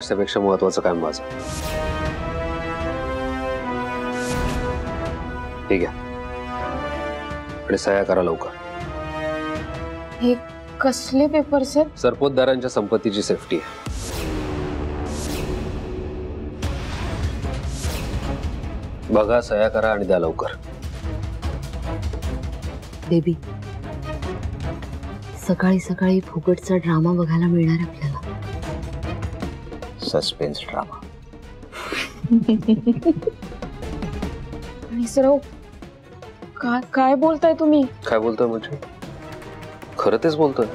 त्यापेक्षा महत्त्वाचं काम माझं. ठीक आहे आणि सह्या करा लवकर. हे कसले पेपर्स आहेत? सरपोतदारांच्या संपत्तीची सेफ्टी आहे. बघा, सह्या करा आणि द्या लवकर. बेबी, सकाळी सकाळी फुकटचा ड्रामा बघायला मिळणार आपल्याला. Suspense drama. आणि सर काय बोलताय तुम्ही? काय बोलतोय म्हणजे? खरं तेच बोलतोय.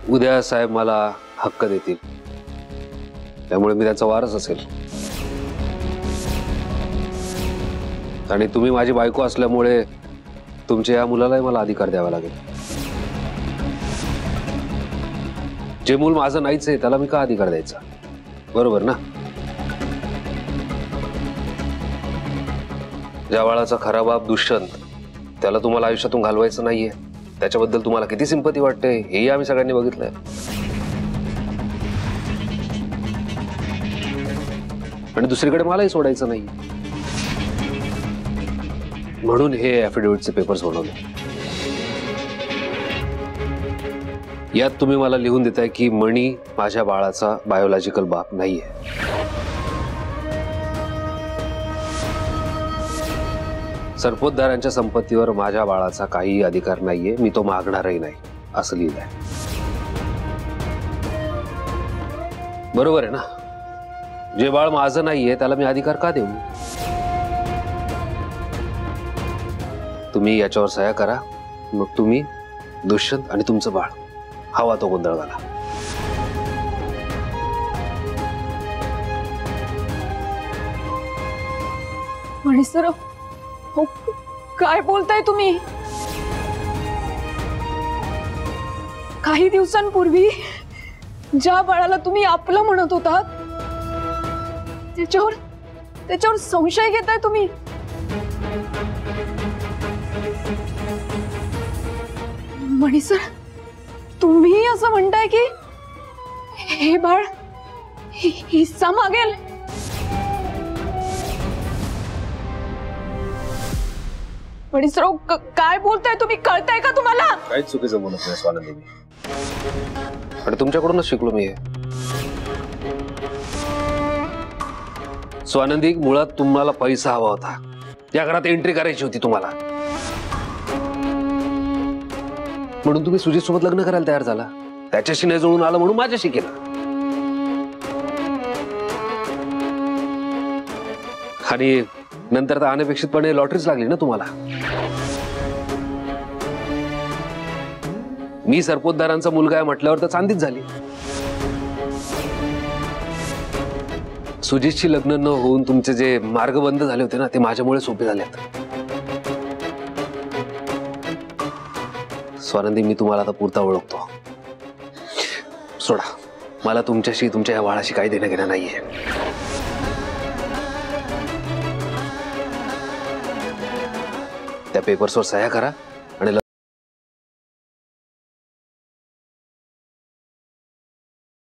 उद्या साहेब मला हक्क देतील, त्यामुळे मी त्यांचा वारस असेल. आणि तुम्ही माझी बायको असल्यामुळे तुमच्या या मुलालाही मला अधिकार द्यावा लागेल. जे मूल माझं नाहीच आहे त्याला मी का अधिकार द्यायचा? बरोबर ना? ज्या बाळाचा खरा बाप दुष्यंत, त्याला तुम्हाला आयुष्यातून घालवायचं नाहीये, त्याच्याबद्दल तुम्हाला किती सिंपती वाटते हेही आम्ही सगळ्यांनी बघितलंय. आणि दुसरीकडे मलाही सोडायचं नाही, म्हणून हे ॲफिडेव्हिटचे पेपर्स बनवले. यात तुम्ही मला लिहून देताय की मणी माझ्या बाळाचा बायोलॉजिकल बाप नाहीये. सरपोतदारांच्या संपत्तीवर माझ्या बाळाचा काहीही अधिकार नाहीये, मी तो मागणारही नाही, असं लिहिलंय. बरोबर आहे ना? जे बाळ माझं नाहीये त्याला मी अधिकार का देऊ? तुम्ही याच्यावर सह्या करा, मग तुम्ही, दुष्यंत आणि तुमचं बाळ हवा तो गोंधळ घाला. आणि सर काय बोलताय तुम्ही? काही दिवसांपूर्वी ज्या बाळाला तुम्ही आपलं म्हणत होतात त्याच्यावर संशय घेताय तुम्ही? मणी सर, तुम्ही असं म्हणताय की हे बाळ हिस्सा मागेल? मणी सर, काय बोलताय तुम्ही? कळताय का तुम्हाला? काहीच चुकीचं बोलत नाही स्वानंदी मी, आणि तुमच्याकडूनच शिकलो मी हे. स्वानंदी, मुळात तुम्हाला पैसा हवा होता, या घरात एंट्री करायची होती तुम्हाला, म्हणून तुम्ही सुजित सोबत लग्न करायला तयार झाला. त्याच्याशी नाही जुळून आलं म्हणून माझ्याशी केलं. आणि नंतर तर अनपेक्षितपणे लॉटरीच लागली ना तुम्हाला. मी सरपोतदारांचा मुलगा आहे म्हटल्यावर तर चांदीच झाली. सुजितशी लग्न न होऊन तुमचे जे मार्ग बंद झाले होते ना, ते माझ्यामुळे सोपे झाले. स्वानंदी, मी तुम्हाला आता पुरता ओळखतो. सोडा, मला तुमच्याशी, तुमच्या या बाळाशी काही देणं घेणं नाहीये. त्या पेपर्सवर सह्या करा